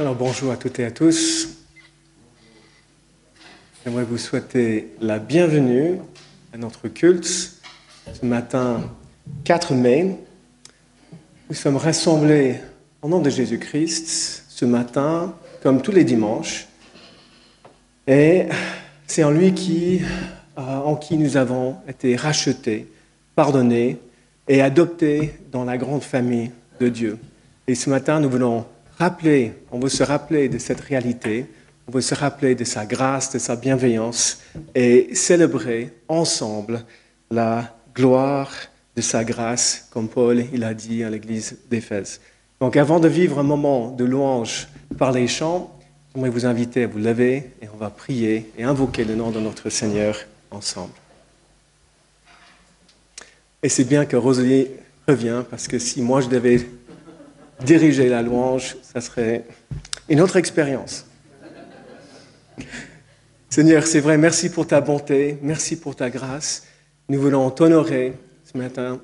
Alors bonjour à toutes et à tous. J'aimerais vous souhaiter la bienvenue à notre culte ce matin 4 mai. Nous sommes rassemblés au nom de Jésus-Christ ce matin, comme tous les dimanches. Et c'est en lui en qui nous avons été rachetés, pardonnés et adoptés dans la grande famille de Dieu. Et ce matin, on veut se rappeler de cette réalité, on veut se rappeler de sa grâce, de sa bienveillance et célébrer ensemble la gloire de sa grâce, comme Paul il a dit à l'église d'Éphèse. Donc avant de vivre un moment de louange par les chants, j'aimerais vous inviter à vous lever et on va prier et invoquer le nom de notre Seigneur ensemble. Et c'est bien que Rosalie revient, parce que si moi je devais diriger la louange, ça serait une autre expérience. Seigneur, c'est vrai, merci pour ta bonté, merci pour ta grâce. Nous voulons t'honorer ce matin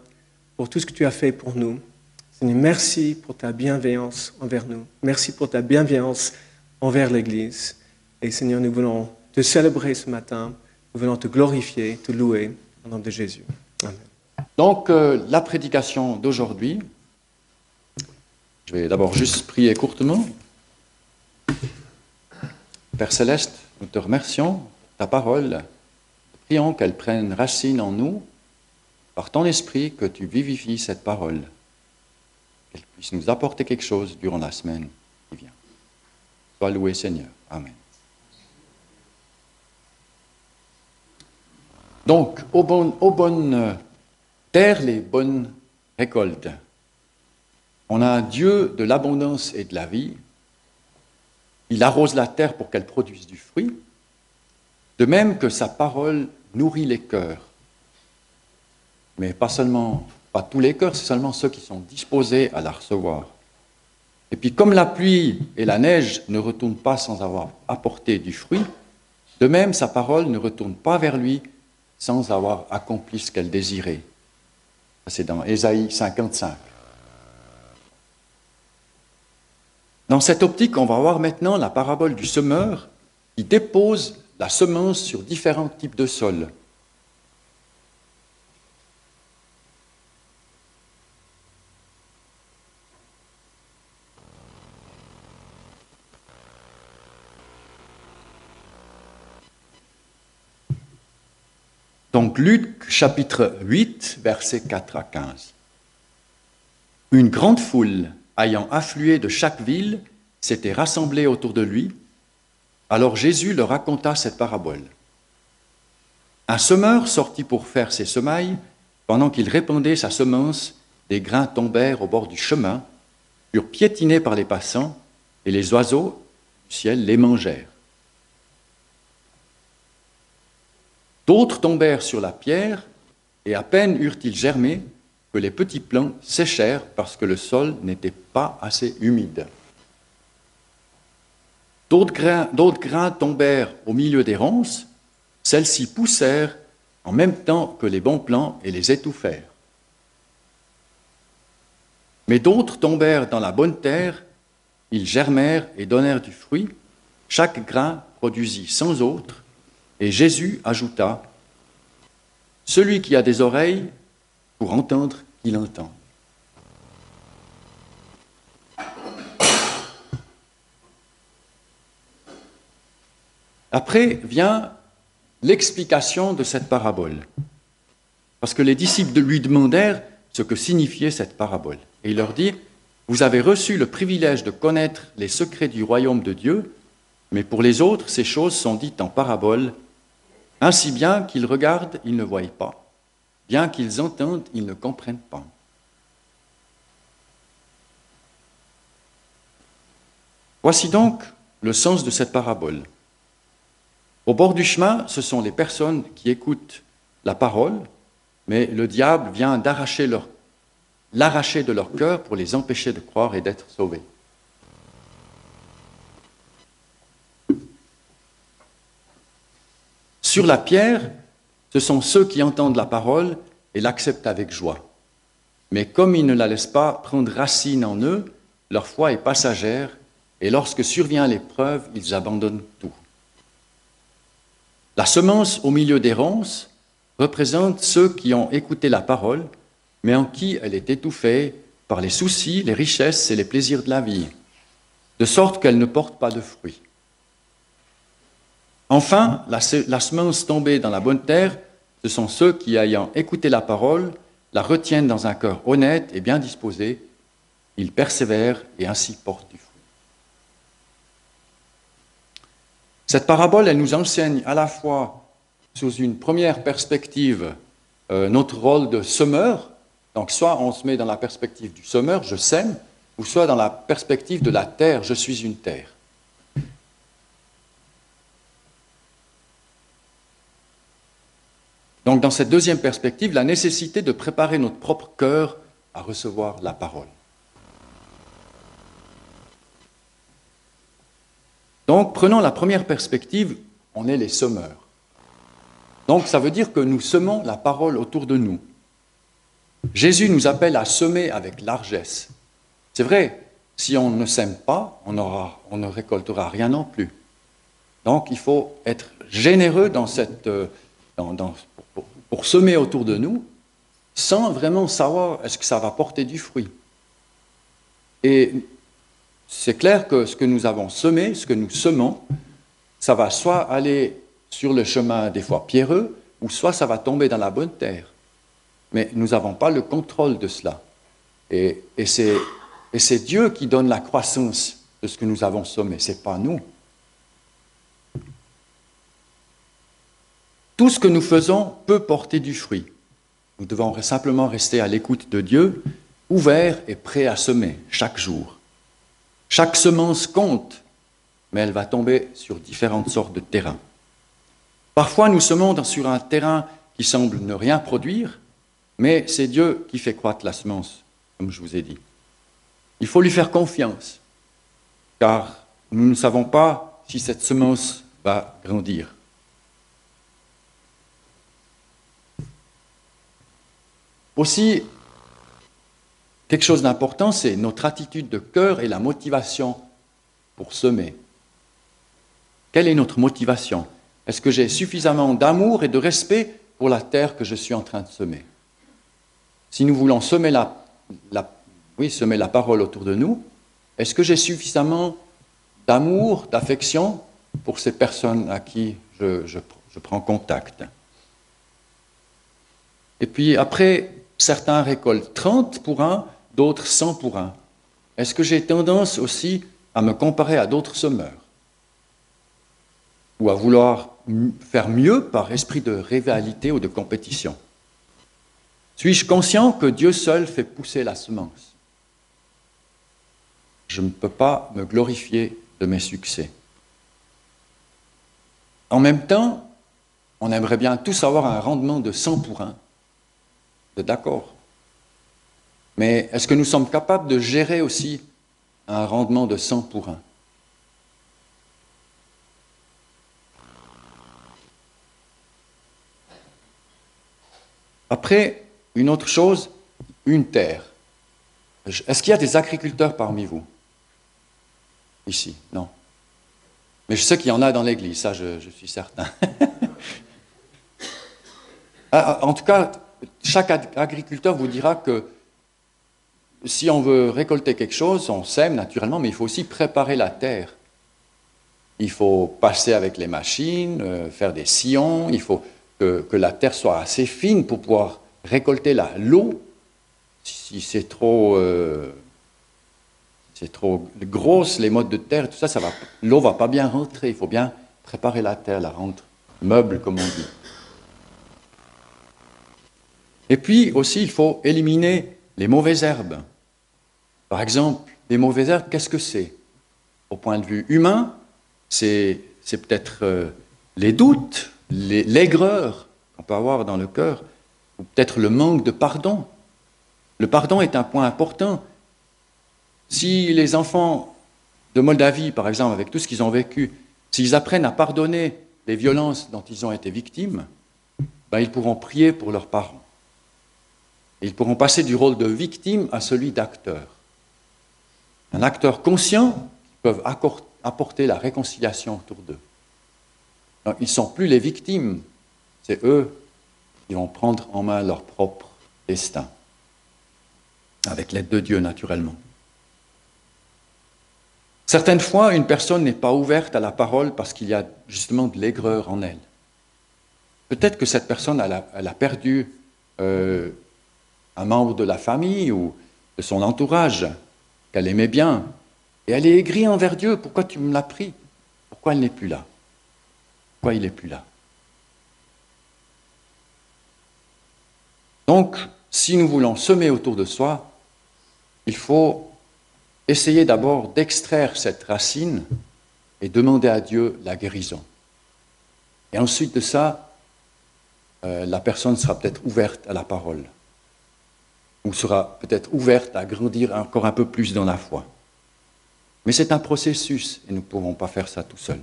pour tout ce que tu as fait pour nous. Seigneur, merci pour ta bienveillance envers nous. Merci pour ta bienveillance envers l'Église. Et Seigneur, nous voulons te célébrer ce matin. Nous voulons te glorifier, te louer au nom de Jésus. Amen. Donc, la prédication d'aujourd'hui, je vais d'abord juste prier courtement. Père Céleste, nous te remercions pour ta parole. Prions qu'elle prenne racine en nous, par ton esprit, que tu vivifies cette parole, qu'elle puisse nous apporter quelque chose durant la semaine qui vient. Sois loué, Seigneur. Amen. Donc, aux bonnes terres, les bonnes récoltes. On a un Dieu de l'abondance et de la vie. Il arrose la terre pour qu'elle produise du fruit, de même que sa parole nourrit les cœurs. Mais pas tous les cœurs, c'est seulement ceux qui sont disposés à la recevoir. Et puis comme la pluie et la neige ne retournent pas sans avoir apporté du fruit, de même sa parole ne retourne pas vers lui sans avoir accompli ce qu'elle désirait. C'est dans Ésaïe 55. Dans cette optique, on va voir maintenant la parabole du semeur qui dépose la semence sur différents types de sols. Donc Luc chapitre 8, versets 4 à 15. Une grande foule ayant afflué de chaque ville s'était rassemblée autour de lui. Alors Jésus leur raconta cette parabole. Un semeur sortit pour faire ses semailles. Pendant qu'il répandait sa semence, des grains tombèrent au bord du chemin, furent piétinés par les passants, et les oiseaux du ciel les mangèrent. D'autres tombèrent sur la pierre, et à peine eurent-ils germé que les petits plants séchèrent parce que le sol n'était pas assez humide. D'autres grains tombèrent au milieu des ronces, celles-ci poussèrent en même temps que les bons plants et les étouffèrent. Mais d'autres tombèrent dans la bonne terre, ils germèrent et donnèrent du fruit, chaque grain produisit 100 autres, et Jésus ajouta, « Celui qui a des oreilles pour entendre, qu'il entende. » Après vient l'explication de cette parabole, parce que les disciples lui demandèrent ce que signifiait cette parabole. Et il leur dit, « Vous avez reçu le privilège de connaître les secrets du royaume de Dieu, mais pour les autres, ces choses sont dites en parabole, ainsi bien qu'ils regardent, ils ne voient pas, bien qu'ils entendent, ils ne comprennent pas. » Voici donc le sens de cette parabole. Au bord du chemin, ce sont les personnes qui écoutent la parole, mais le diable vient l'arracher de leur cœur pour les empêcher de croire et d'être sauvés. Sur la pierre, ce sont ceux qui entendent la parole et l'acceptent avec joie. Mais comme ils ne la laissent pas prendre racine en eux, leur foi est passagère et lorsque survient l'épreuve, ils abandonnent tout. La semence au milieu des ronces représente ceux qui ont écouté la parole, mais en qui elle est étouffée par les soucis, les richesses et les plaisirs de la vie, de sorte qu'elle ne porte pas de fruits. Enfin, la semence tombée dans la bonne terre, ce sont ceux qui, ayant écouté la parole, la retiennent dans un cœur honnête et bien disposé. Ils persévèrent et ainsi portent du fruit. Cette parabole, elle nous enseigne à la fois, sous une première perspective, notre rôle de semeur. Donc, soit on se met dans la perspective du semeur, je sème, ou soit dans la perspective de la terre, je suis une terre. Donc, dans cette deuxième perspective, la nécessité de préparer notre propre cœur à recevoir la parole. Donc, prenons la première perspective, on est les semeurs. Donc, ça veut dire que nous semons la parole autour de nous. Jésus nous appelle à semer avec largesse. C'est vrai, si on ne sème pas, on ne récoltera rien non plus. Donc, il faut être généreux pour semer autour de nous, sans vraiment savoir est-ce que ça va porter du fruit. Et c'est clair que ce que nous avons semé, ce que nous semons, ça va soit aller sur le chemin des fois pierreux, ou soit ça va tomber dans la bonne terre. Mais nous n'avons pas le contrôle de cela. Et c'est Dieu qui donne la croissance de ce que nous avons semé, ce n'est pas nous. Tout ce que nous faisons peut porter du fruit. Nous devons simplement rester à l'écoute de Dieu, ouverts et prêts à semer chaque jour. Chaque semence compte, mais elle va tomber sur différentes sortes de terrains. Parfois, nous semons sur un terrain qui semble ne rien produire, mais c'est Dieu qui fait croître la semence, comme je vous ai dit. Il faut lui faire confiance, car nous ne savons pas si cette semence va grandir. Aussi, quelque chose d'important, c'est notre attitude de cœur et la motivation pour semer. Quelle est notre motivation? Est-ce que j'ai suffisamment d'amour et de respect pour la terre que je suis en train de semer? Si nous voulons semer semer la parole autour de nous, est-ce que j'ai suffisamment d'amour, d'affection pour ces personnes à qui je prends contact? Et puis après, certains récoltent 30 pour un, d'autres 100 pour un. Est-ce que j'ai tendance aussi à me comparer à d'autres semeurs? Ou à vouloir faire mieux par esprit de rivalité ou de compétition? Suis-je conscient que Dieu seul fait pousser la semence? Je ne peux pas me glorifier de mes succès. En même temps, on aimerait bien tous avoir un rendement de 100 pour 1. D'accord. Mais est-ce que nous sommes capables de gérer aussi un rendement de 100 pour 1? Après, une autre chose, une terre. Est-ce qu'il y a des agriculteurs parmi vous? Ici, non. Mais je sais qu'il y en a dans l'église, ça je suis certain. En tout cas, chaque agriculteur vous dira que si on veut récolter quelque chose, on sème naturellement, mais il faut aussi préparer la terre. Il faut passer avec les machines, faire des sillons, il faut que la terre soit assez fine pour pouvoir récolter l'eau. Si c'est trop grosse, les modes de terre, tout ça, l'eau ne va pas bien rentrer. Il faut bien préparer la terre, la rendre meuble, comme on dit. Et puis aussi, il faut éliminer les mauvaises herbes. Par exemple, les mauvaises herbes, qu'est-ce que c'est? Au point de vue humain, c'est peut-être les doutes, l'aigreur qu'on peut avoir dans le cœur, ou peut-être le manque de pardon. Le pardon est un point important. Si les enfants de Moldavie, par exemple, avec tout ce qu'ils ont vécu, s'ils apprennent à pardonner les violences dont ils ont été victimes, ils pourront prier pour leurs parents. Et ils pourront passer du rôle de victime à celui d'acteur. Un acteur conscient qui peut peuvent apporter la réconciliation autour d'eux. Donc, ils ne sont plus les victimes, c'est eux qui vont prendre en main leur propre destin, avec l'aide de Dieu naturellement. Certaines fois, une personne n'est pas ouverte à la parole parce qu'il y a justement de l'aigreur en elle. Peut-être que cette personne, elle a perdu un membre de la famille ou de son entourage qu'elle aimait bien, et elle est aigrie envers Dieu. Pourquoi tu me l'as pris? Pourquoi elle n'est plus là? Pourquoi il n'est plus là? Donc, si nous voulons semer autour de soi, il faut essayer d'abord d'extraire cette racine et demander à Dieu la guérison. Et ensuite de ça, la personne sera peut-être ouverte à la parole, ou sera peut-être ouverte à grandir encore un peu plus dans la foi. Mais c'est un processus et nous ne pouvons pas faire ça tout seul.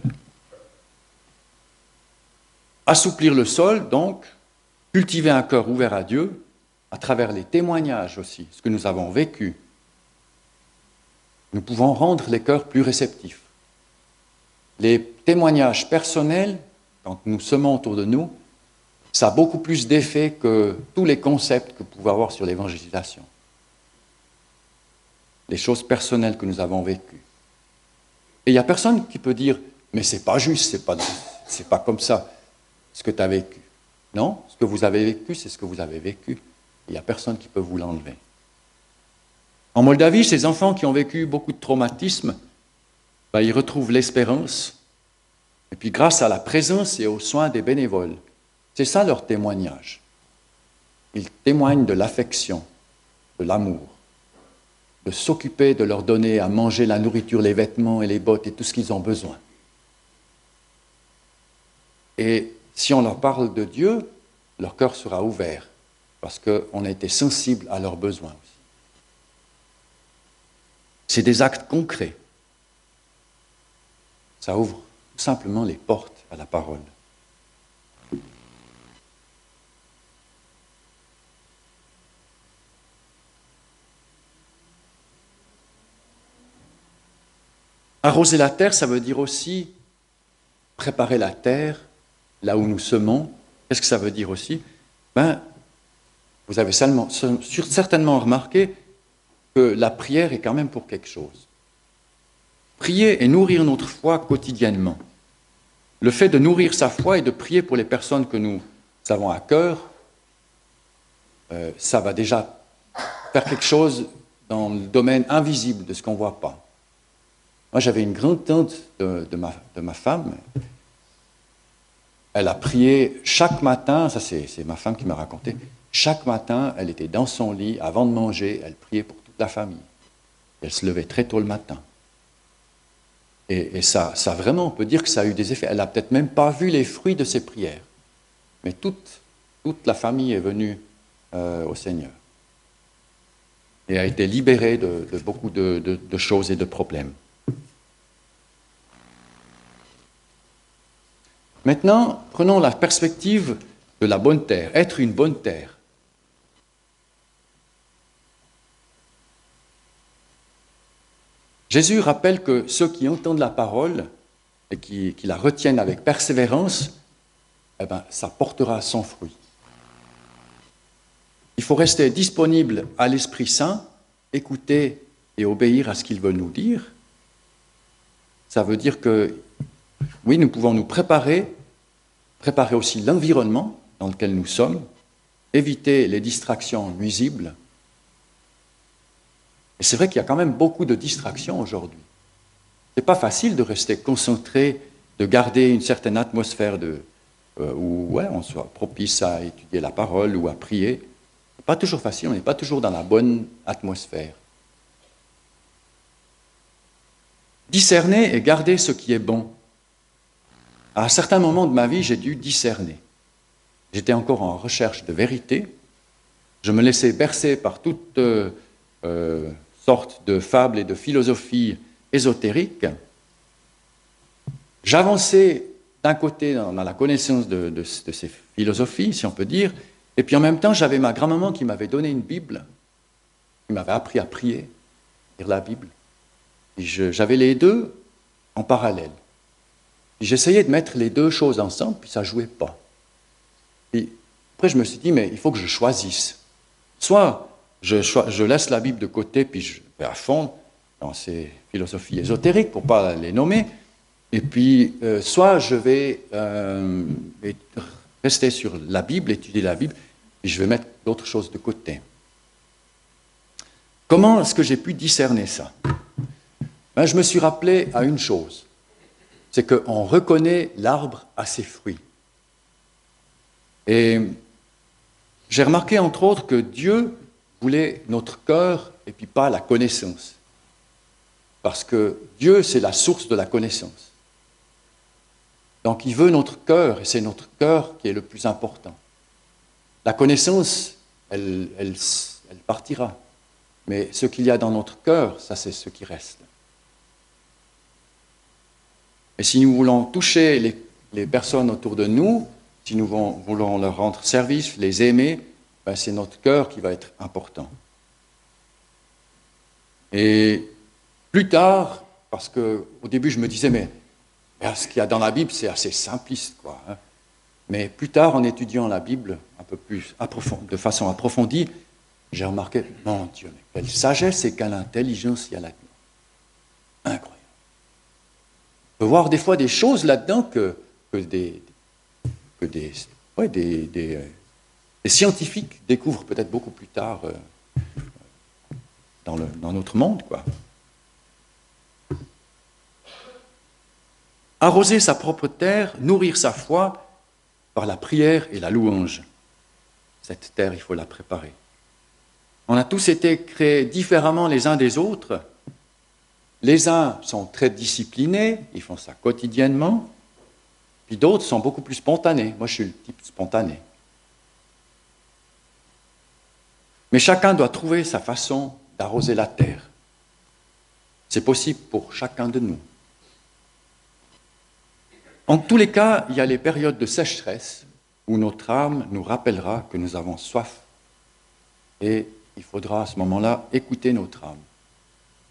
Assouplir le sol, donc, cultiver un cœur ouvert à Dieu, à travers les témoignages aussi, ce que nous avons vécu. Nous pouvons rendre les cœurs plus réceptifs. Les témoignages personnels, quand nous semons autour de nous, ça a beaucoup plus d'effet que tous les concepts que vous pouvez avoir sur l'évangélisation. Les choses personnelles que nous avons vécues. Et il n'y a personne qui peut dire « mais c'est pas juste, c'est pas comme ça ce que tu as vécu ». Non, ce que vous avez vécu, c'est ce que vous avez vécu. Il n'y a personne qui peut vous l'enlever. En Moldavie, ces enfants qui ont vécu beaucoup de traumatismes, ils retrouvent l'espérance. Et puis grâce à la présence et aux soins des bénévoles, c'est ça leur témoignage. Ils témoignent de l'affection, de l'amour, de s'occuper de leur donner à manger la nourriture, les vêtements et les bottes et tout ce qu'ils ont besoin. Et si on leur parle de Dieu, leur cœur sera ouvert parce qu'on a été sensible à leurs besoins aussi. C'est des actes concrets. Ça ouvre tout simplement les portes à la parole. Arroser la terre, ça veut dire aussi préparer la terre là où nous semons. Qu'est-ce que ça veut dire aussi? Vous avez certainement remarqué que la prière est quand même pour quelque chose. Prier et nourrir notre foi quotidiennement. Le fait de nourrir sa foi et de prier pour les personnes que nous avons à cœur, ça va déjà faire quelque chose dans le domaine invisible de ce qu'on ne voit pas. Moi, j'avais une grande-tante de ma femme. Elle a prié chaque matin, ça c'est ma femme qui m'a raconté, chaque matin, elle était dans son lit, avant de manger, elle priait pour toute la famille. Elle se levait très tôt le matin. Et ça vraiment, on peut dire que ça a eu des effets. Elle n'a peut-être même pas vu les fruits de ses prières. Mais toute la famille est venue au Seigneur. Et a été libérée de beaucoup de choses et de problèmes. Maintenant, prenons la perspective de la bonne terre, être une bonne terre. Jésus rappelle que ceux qui entendent la parole et qui la retiennent avec persévérance, ça portera son fruit. Il faut rester disponible à l'Esprit Saint, écouter et obéir à ce qu'il veut nous dire. Ça veut dire que, oui, nous pouvons nous préparer aussi l'environnement dans lequel nous sommes, éviter les distractions nuisibles. Et c'est vrai qu'il y a quand même beaucoup de distractions aujourd'hui. Ce n'est pas facile de rester concentré, de garder une certaine atmosphère où on soit propice à étudier la parole ou à prier. Ce n'est pas toujours facile, on n'est pas toujours dans la bonne atmosphère. Discerner et garder ce qui est bon. À un certain moment de ma vie, j'ai dû discerner. J'étais encore en recherche de vérité. Je me laissais bercer par toutes sortes de fables et de philosophies ésotériques. J'avançais d'un côté dans la connaissance de ces philosophies, si on peut dire, et puis en même temps, j'avais ma grand-maman qui m'avait donné une Bible, qui m'avait appris à prier, lire la Bible. J'avais les deux en parallèle. J'essayais de mettre les deux choses ensemble, puis ça ne jouait pas. Et après, je me suis dit, mais il faut que je choisisse. Soit je laisse la Bible de côté, puis je vais à fond dans ces philosophies ésotériques, pour ne pas les nommer, et puis soit je vais rester sur la Bible, étudier la Bible, et je vais mettre d'autres choses de côté. Comment est-ce que j'ai pu discerner ça? Ben, je me suis rappelé à une chose, c'est qu'on reconnaît l'arbre à ses fruits. Et j'ai remarqué entre autres que Dieu voulait notre cœur et puis pas la connaissance. Parce que Dieu, c'est la source de la connaissance. Donc il veut notre cœur et c'est notre cœur qui est le plus important. La connaissance, elle partira. Mais ce qu'il y a dans notre cœur, ça c'est ce qui reste. Et si nous voulons toucher les personnes autour de nous, si nous voulons leur rendre service, les aimer, ben c'est notre cœur qui va être important. Et plus tard, parce qu'au début je me disais, mais ce qu'il y a dans la Bible, c'est assez simpliste, quoi. Hein. Mais plus tard, en étudiant la Bible un peu plus de façon approfondie, j'ai remarqué, mon Dieu, mais quelle sagesse et quelle intelligence il y a là-dedans. Incroyable. On peut voir des fois des choses là-dedans que des scientifiques découvrent peut-être beaucoup plus tard dans notre monde, quoi. Arroser sa propre terre, nourrir sa foi par la prière et la louange. Cette terre, il faut la préparer. On a tous été créés différemment les uns des autres. Les uns sont très disciplinés, ils font ça quotidiennement, puis d'autres sont beaucoup plus spontanés. Moi, je suis le type spontané. Mais chacun doit trouver sa façon d'arroser la terre. C'est possible pour chacun de nous. En tous les cas, il y a les périodes de sécheresse où notre âme nous rappellera que nous avons soif. Et il faudra à ce moment-là écouter notre âme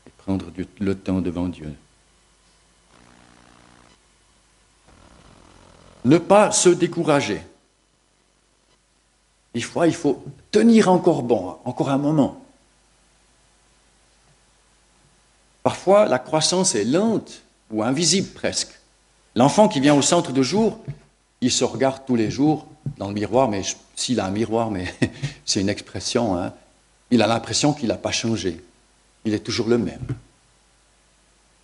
et prendre le temps devant Dieu. Ne pas se décourager. Il faut tenir encore bon, encore un moment. Parfois, la croissance est lente ou invisible presque. L'enfant qui vient au centre de jour, il se regarde tous les jours dans le miroir, mais s'il a un miroir, mais c'est une expression, hein, il a l'impression qu'il n'a pas changé. Il est toujours le même.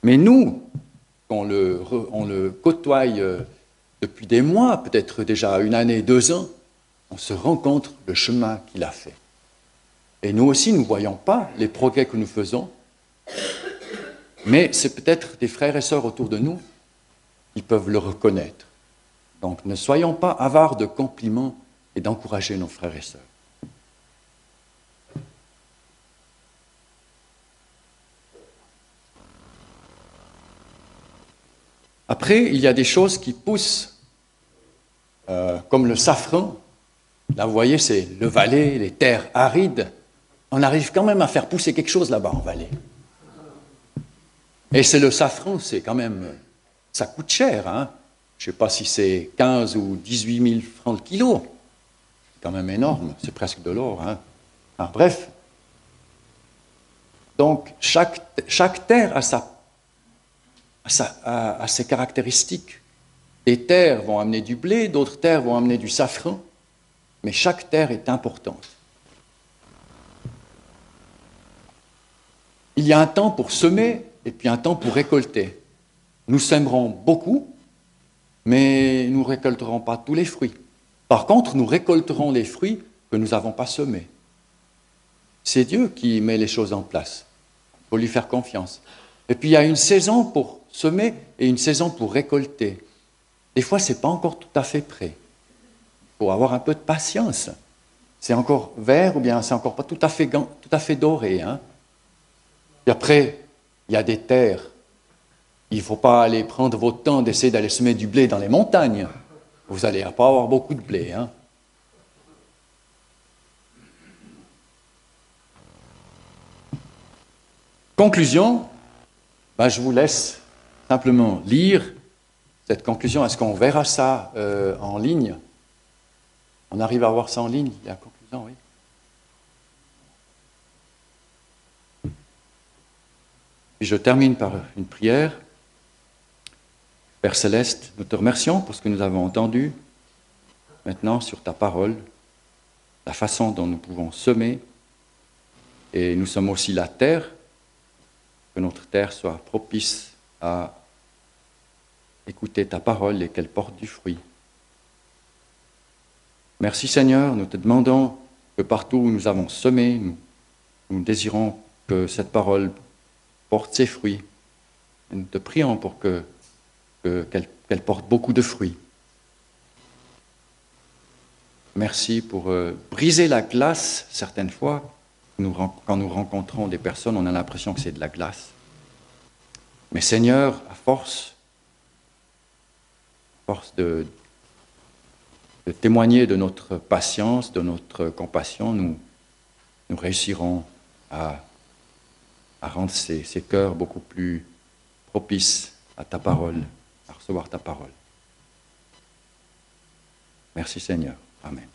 Mais nous, on le côtoie depuis des mois, peut-être déjà 1 année, 2 ans, on se rend compte le chemin qu'il a fait. Et nous aussi, nous ne voyons pas les progrès que nous faisons, mais c'est peut-être des frères et sœurs autour de nous qui peuvent le reconnaître. Donc ne soyons pas avares de compliments et d'encourager nos frères et sœurs. Après, il y a des choses qui poussent, comme le safran. Là, vous voyez, c'est le Valais, les terres arides. On arrive quand même à faire pousser quelque chose là-bas en Valais. Et c'est le safran, c'est quand même... Ça coûte cher, hein. Je ne sais pas si c'est 15 ou 18 000 francs le kilo. C'est quand même énorme, c'est presque de l'or, hein. Enfin, bref. Donc, chaque terre a ses caractéristiques. Des terres vont amener du blé, d'autres terres vont amener du safran, mais chaque terre est importante. Il y a un temps pour semer et puis un temps pour récolter. Nous sèmerons beaucoup, mais nous ne récolterons pas tous les fruits. Par contre, nous récolterons les fruits que nous n'avons pas semés. C'est Dieu qui met les choses en place. Il faut lui faire confiance. Et puis il y a une saison pour semer et une saison pour récolter. Des fois, ce n'est pas encore tout à fait prêt. Il faut avoir un peu de patience. C'est encore vert ou bien c'est encore pas tout à fait doré. Hein. Et après, il y a des terres. Il ne faut pas aller prendre votre temps d'essayer d'aller semer du blé dans les montagnes. Vous n'allez pas avoir beaucoup de blé. Hein. Conclusion, Je vous laisse simplement lire cette conclusion. Est-ce qu'on verra ça en ligne? On arrive à voir ça en ligne, la conclusion, oui. Et je termine par une prière. Père Céleste, nous te remercions pour ce que nous avons entendu maintenant sur ta parole, la façon dont nous pouvons semer, et nous sommes aussi la terre, que notre terre soit propice à écouter ta parole et qu'elle porte du fruit. Merci Seigneur, nous te demandons que partout où nous avons semé, nous désirons que cette parole porte ses fruits. Et nous te prions pour qu'elle porte beaucoup de fruits. Merci pour briser la glace, certaines fois. Quand nous rencontrons des personnes, on a l'impression que c'est de la glace. Mais Seigneur, à force de témoigner de notre patience, de notre compassion, nous réussirons à rendre ces cœurs beaucoup plus propices à ta parole, à recevoir ta parole. Merci Seigneur. Amen.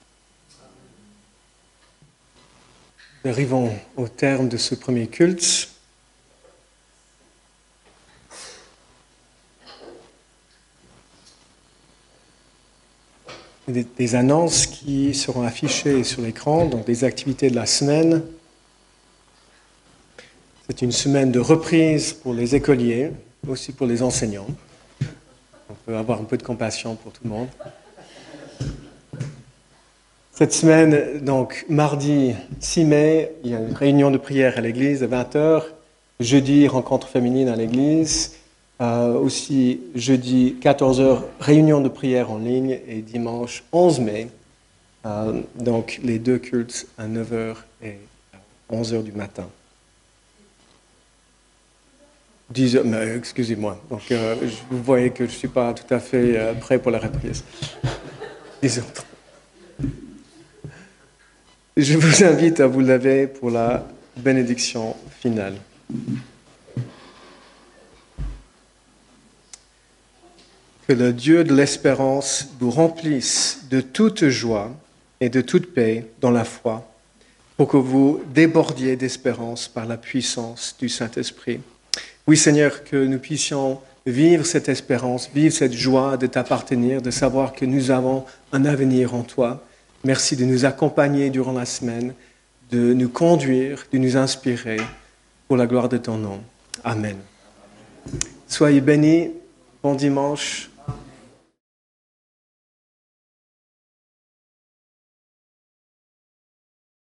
Nous arrivons au terme de ce premier culte. Des annonces qui seront affichées sur l'écran, donc des activités de la semaine. C'est une semaine de reprise pour les écoliers, aussi pour les enseignants. On peut avoir un peu de compassion pour tout le monde. Cette semaine, donc mardi 6 mai, il y a une réunion de prière à l'église à 20h. Jeudi, rencontre féminine à l'église. Aussi jeudi 14h, réunion de prière en ligne. Et dimanche 11 mai, donc les deux cultes à 9h et 11h du matin. 10h, mais excusez-moi. Donc vous voyez que je ne suis pas tout à fait prêt pour la reprise. 10h30. Je vous invite à vous lever pour la bénédiction finale. Que le Dieu de l'espérance vous remplisse de toute joie et de toute paix dans la foi, pour que vous débordiez d'espérance par la puissance du Saint-Esprit. Oui, Seigneur, que nous puissions vivre cette espérance, vivre cette joie de t'appartenir, de savoir que nous avons un avenir en toi. Merci de nous accompagner durant la semaine, de nous conduire, de nous inspirer pour la gloire de ton nom. Amen. Soyez bénis. Bon dimanche.